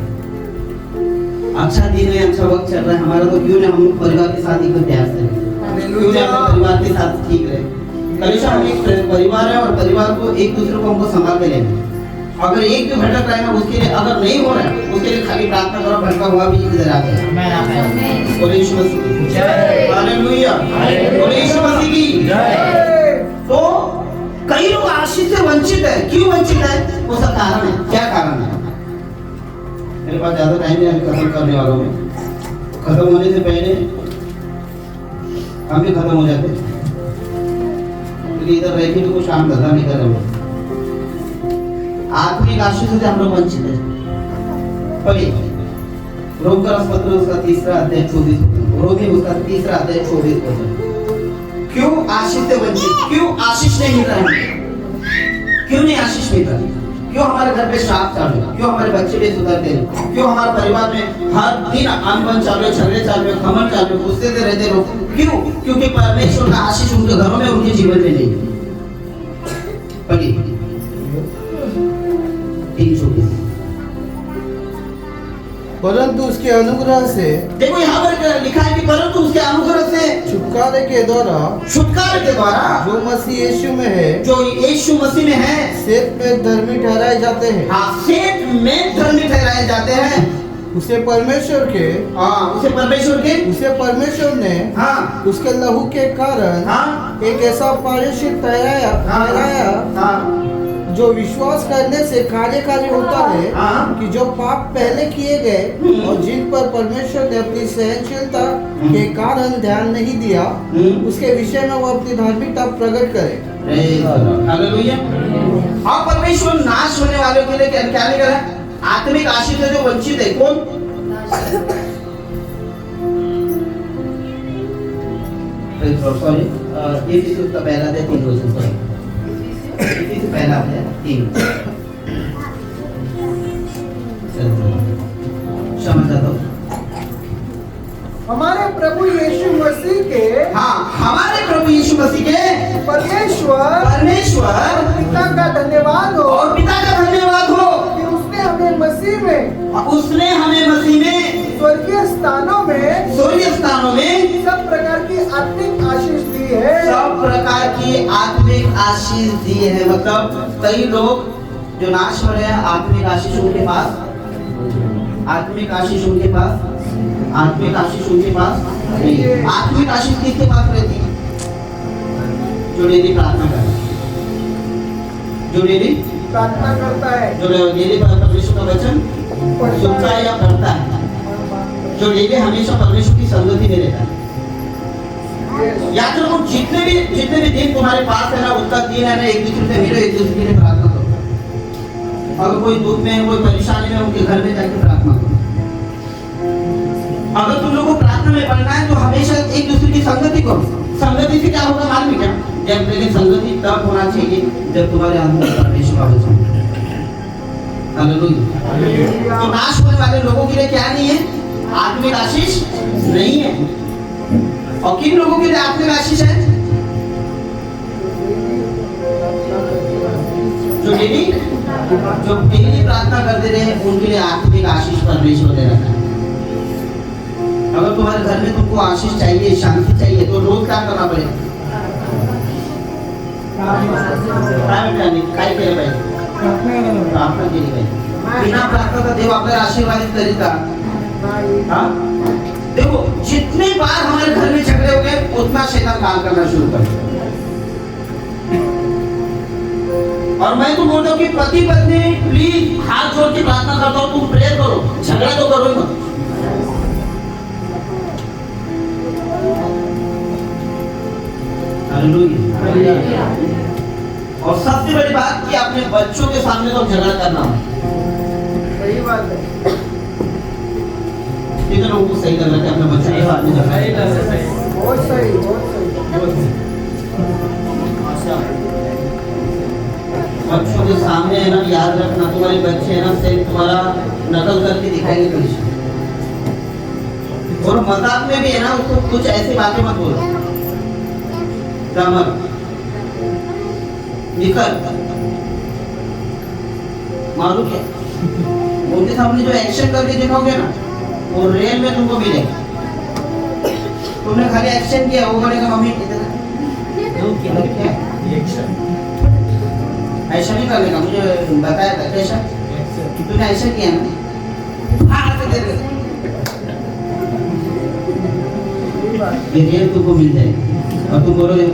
अच्छा दिन है, अच्छा वक्त चल रहा है हमारा, तो क्यों ना हम परिवार के साथ एकदम प्यार से रहें, क्यों ना अपने परिवार के साथ ठीक रहे। हमेशा हम एक परिवार है और परिवार को एक दूसरे को हमको संभाल के लेना। अगर एक भी भटक रहा है ना उसके लिए, अगर नहीं हो रहा है उसके लिए खाली प्रार्थना करो, भटका हुआ भी इधर आ जाए। बोले यीशु मसीह की जय, हालेलुया, बोले यीशु मसीह की जय। तो कई लोग आशीष से वंचित है, क्यों वंचित है? वो सब कारण है। क्या कारण है? मेरे पास ज्यादा टाइम नहीं, खत्म करने वाला हूँ। खत्म होने से पहले हम भी खत्म हो जाते, क्योंकि इधर रह के तो कुछ काम धंधा नहीं कर रहे। आत्मिक आशीष से हम लोग वंचित है। पढ़िए रोम का पत्र उसका 3 अध्याय 24 रोमी उसका 3 अध्याय 24। क्यों आशीष से वंचित, क्यों आशीष नहीं मिल रहा है? क्यों नहीं आशीष मिल रहा? क्यों हमारे घर पे श्राप चालू है? क्यों हमारे बच्चे भी सुधरते हैं? क्यों हमारे परिवार में हर दिन अनबन चालू है, झगड़े चालू है, खमन चालू है, गुस्से से रहते लोग? क्यों? क्योंकि परमेश्वर का आशीष उनके घरों में, उनके जीवन में नहीं है। पढ़िए 3:24। परंतु उसके अनुग्रह से, देखो यहाँ पर लिखा है कि परंतु उसके अनुग्रह से छुटकारे के द्वारा जो मसीह यीशु में है, जो यीशु मसीह में है, सेत में धर्मी ठहराए जाते हैं। हाँ, सेत में धर्मी ठहराए जाते हैं। उसे परमेश्वर के, उसे परमेश्वर ने हाँ, उसके लहू के कारण हाँ, एक ऐसा पारिशुद्ध ठहराया जो विश्वास करने से कार्यकारी होता है कि जो पाप पहले किए गए और जिन पर परमेश्वर ने अपनी सहनशीलता के कारण ध्यान नहीं दिया, उसके विषय में वो अपनी धार्मिकता प्रकट करे। हालेलुया। और परमेश्वर नाश होने वालों के लिए क्या नहीं कर रहा है? आत्मिक आशीष से जो वंचित है, कौन? सॉरी, ये किसी उसका पहला है 3 रोज से पहला है 3। क्षमा चाहता हूँ। हमारे प्रभु यीशु मसीह के, हाँ, हमारे प्रभु यीशु मसीह के परमेश्वर और पिता का धन्यवाद हो, और पिता का धन्यवाद हो कि उसने हमें मसीह में स्वर्गीय स्थानों में सब प्रकार की आत्मिक आशीष दी दी है। सब प्रकार की आत्मिक आशीष दी है। मतलब कई लोग जो नाश हो रहे हैं, आत्मिक आशीष उनके पास, आत्मिक आशीष उनके पास, आत्मिक आशीष उनके पास नहीं है। आत्मिक आशीष किसके पास रहती है? जो डेली प्रार्थना करता है, जो डेली प्रार्थना करता है, जो डेली परमेश्वर का वचन सुनता है या पढ़ता है, जो डेली हमेशा परमेश्वर की संगति में रहता है। याद रखो, जितने भी दिन तुम्हारे पास है ना, उतना दिन है ना, एक दूसरे से मिलो, एक दूसरे के लिए प्रार्थना करो। अगर कोई दुख में है, कोई परेशानी में, उनके घर में जाके प्रार्थना करो। अगर तुम लोगों को प्रार्थना में पढ़ना है तो हमेशा एक दूसरे की संगति करो। संगति से क्या होगा मालूम है क्या? लेकिन संगति तब होना चाहिए जब तुम्हारे अंदर परमेश्वर का वचन। हालेलुया। तो नाश होने वाले लोगों के लिए क्या नहीं है? आत्मिक आशीष नहीं है। और किन लोगों के लिए आत्मिक आशीष है? जो डेली प्रार्थना करते रहे, उनके लिए आत्मिक आशीष परमेश्वर दे रखा है। अगर तुम्हारे घर में तुमको आशीष चाहिए, शांति चाहिए, तो रोज क्या करना पड़ेगा? काय केलं पाहिजे? प्रार्थना केली पाहिजे। बिना प्रार्थना का देव आपल्याला आशीर्वादित करेल का? हाँ? देखो, जितने बार हमारे घर में झगड़े हो गए, उतना शैतान काम करना शुरू कर दिया। और मैं तो बोलता हूँ कि पति पत्नी प्लीज हाथ जोड़ के प्रार्थना करता हूँ, तुम प्रेयर करो, झगड़ा तो करो ही मत। हालेलुया। और सबसे बड़ी बात कि अपने बच्चों के सामने तो झगड़ा करना हो। सही बात है। कितने लोगों को सही लग रहा है अपने बच्चों के सामने झगड़ा? बहुत सही, बहुत सही। बच्चों के सामने है ना, याद रखना, तुम्हारे बच्चे है ना, सिर्फ तुम्हारा नकल करके दिखाएंगे कुछ। और मजाक में भी है ना, उसको कुछ ऐसी बातें मत बोलो। निकल मारू क्या? उनके सामने जो एक्शन करके दिखाओगे ना, वो रियल में तुमको मिलेगा। तुमने खाली एक्शन किया, वो बोलेगा मम्मी ऐसा नहीं करने का, मुझे बताया था कैसा? तूने ऐसा किया ना, ये रियल तुमको मिल जाएगा। और तुम बोलोगे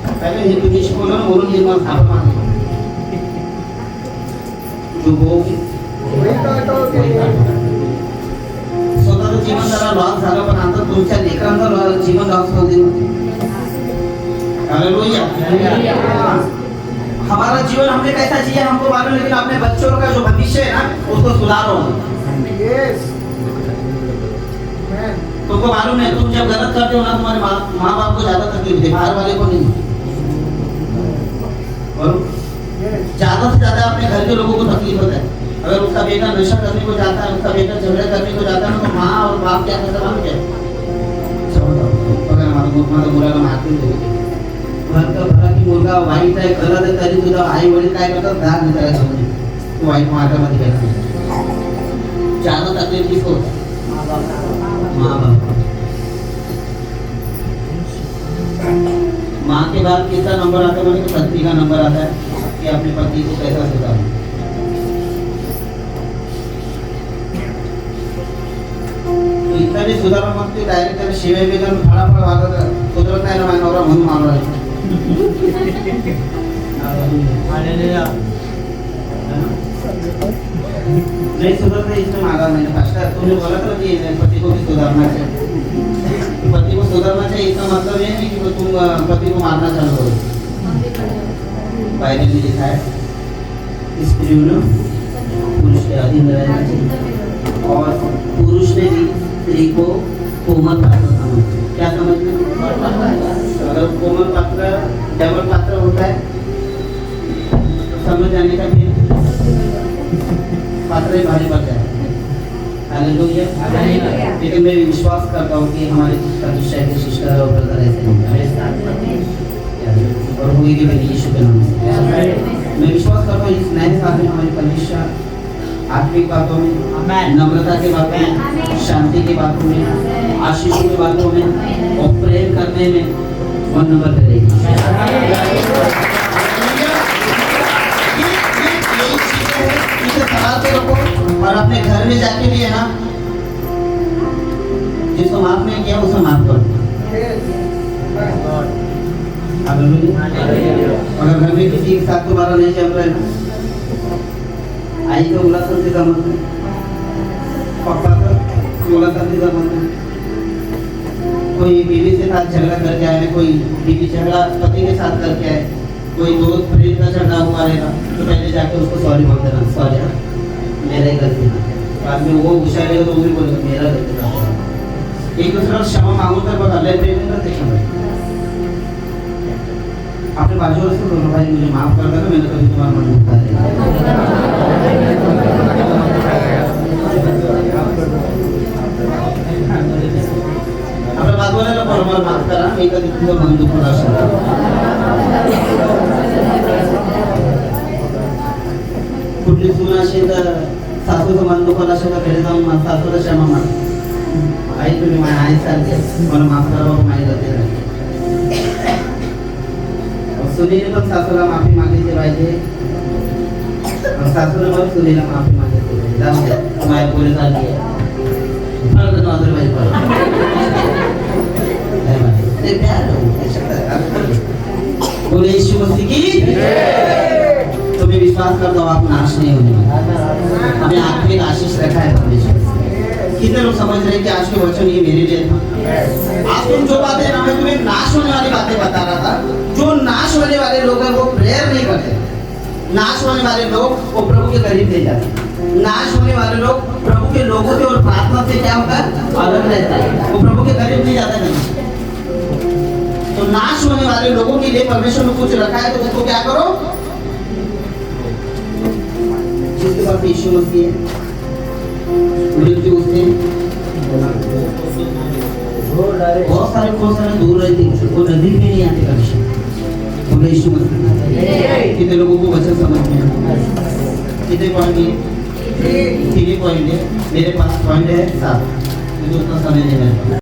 पहले हिंदू देश बोलो ना, बोलो निर्मल थापा मार जो बोगी स्वतःचं जीवन जरा लॉस झालं, पण आता तुमच्या लेकरांचं जीवन लॉस होऊ दे। हालेलुया। हमारा जीवन हमने कैसा जिया हमको मालूम, लेकिन अपने बच्चों का जो भविष्य है ना, उसको सुधारो। यस। तुमको मालूम है, तुम जब गलत करते हो ना, तुम्हारे माँ बाप को ज्यादा तकलीफ होती है, बाहर वाले को नहीं। और ज्यादा से ज्यादा अपने घर के लोगों को तकलीफ होता है। अगर उसका बेटा नशा करने को जाता है, उसका बेटा झगड़ा करने को जाता है, तो माँ और बाप क्या करते हैं? क्या मुलाला मारतील भरा की मुलगा वाईट आहे, गलत आहे, तरी सुद्धा आई वडील काय करतात? धाक विचारायचं म्हणजे तू वाईट मार्गामध्ये गेला। ज्यादा तकलीफ किसको होता है? माँ बाप। माँ के बाद किसका नंबर आता है? तो पत्नी का नंबर आता है कि अपने पति को कैसा सुधारना। तो इतना भी सुधारा मत कि डायरेक्ट त्याला शिवाय भी करून फळाफळ वागत सुधरत नाही ना, माझ्या नवरा म्हणून मारला नहीं सुधरते, इसमें मांगा मैंने पास्टर तुमने बोला था कि पति को भी सुधारना चाहिए। पति को सुधारना चाहिए, इसका मतलब ये नहीं कि तुम पति को मारना चालू करो। बाइबल में लिखा है स्त्री ने पुरुष के अधीन रहना चाहिए, और पुरुष ने भी स्त्री को कोमल पात्र समझना। क्या समझना? अगर कोमल पात्र डबल पात्र होता है तो समझ जाने का फिर पात्र भारी पड़ जाए। हालेलुया। लेकिन मैं विश्वास करता हूँ कि हमारे प्रतिष्ठा के सिस्टर और ब्रदर ऐसे होंगे और होगी भी यीशु के नाम से। मैं विश्वास करता हूँ इस नए साल में हमारी प्रतिष्ठा आत्मिक बातों में, नम्रता के बातों में, शांति की बातों में, आशीषों की बातों में और प्रेम करने में वन नंबर पे रहेगी। यही चीजें हैं, इसे संभाल के रखो और अपने घर में जाके भी है ना, जिसको माफ नहीं किया उसे माफ करो। अगर घर में किसी के साथ तुम्हारा नहीं चल रहा है ना, आई तो बोला संति का मत है, पापा का बोला संति का मत है, कोई बीवी से साथ झगड़ा करके आए, कोई बीवी झगड़ा पति के साथ करके आए, कोई दोस्त फ्रेंड का झगड़ा हुआ रहेगा, तो पहले जाके उसको सॉरी बोल देना, सॉरी मेरा ही गलती था। बाद में वो गुस्सा रहेगा तो वो भी बोलेगा मेरा गलती था। एक दूसरे को क्षमा मांगो कर बता ले, प्रेम करते क्षमा। अपने बाजू वाले से बोलो भाई मुझे माफ कर देना, मैंने कभी तुम्हारा मन दुखा दिया। अपने बाजू वाले को बोलो माफ करा, मैं कभी तुम्हारा मन दुखा ना सुना। कुठली सून असेल तर सासूचं मन दुखवलं असेल तर घरी जाऊन सासूला क्षमा माग. आई तुम्ही माझ्या आईसारखे मला माफ करा बाबा, माझी गलती झाली. सुनीने पण सासूला माफी मागितली पाहिजे, सासूने पण सुनीला माफी मागितली पाहिजे. जाऊ दे माझ्या पोलीस आली आहे फर्क नजर पाहिजे ते प्यार बोले यीशु मसीह की तुम्हें विश्वास करता हूँ आप नाश नहीं होने वाले. हमें आखिरी आशीष रखा है परमेश्वर. कितने लोग समझ रहे हैं कि आज के वचन ये मेरे लिए था. आज तुम जो बातें ना, मैं तुम्हें नाश होने वाली बातें बता रहा था. जो नाश होने वाले लोग हैं वो प्रेयर नहीं करते. नाश होने वाले लोग वो प्रभु के करीब नहीं जाते. नाश होने वाले लोग प्रभु के लोगों से और प्रार्थना से क्या होता है, अलग रहता है. वो प्रभु के करीब नहीं जाता नहीं. तो नाश होने वाले लोगों के लिए परमेश्वर ने कुछ रखा है, तो उसको क्या करो. जिसके पास यीशु मसीह है, मृत्यु उससे बहुत सारे दूर रहते, वो नजदीक में नहीं आते कभी. बोले यीशु मसीह. कितने लोगों को वचन समझ में है? कितने पॉइंट है? 3 पॉइंट है. मेरे पास पॉइंट है 7. मुझे उतना समय नहीं है.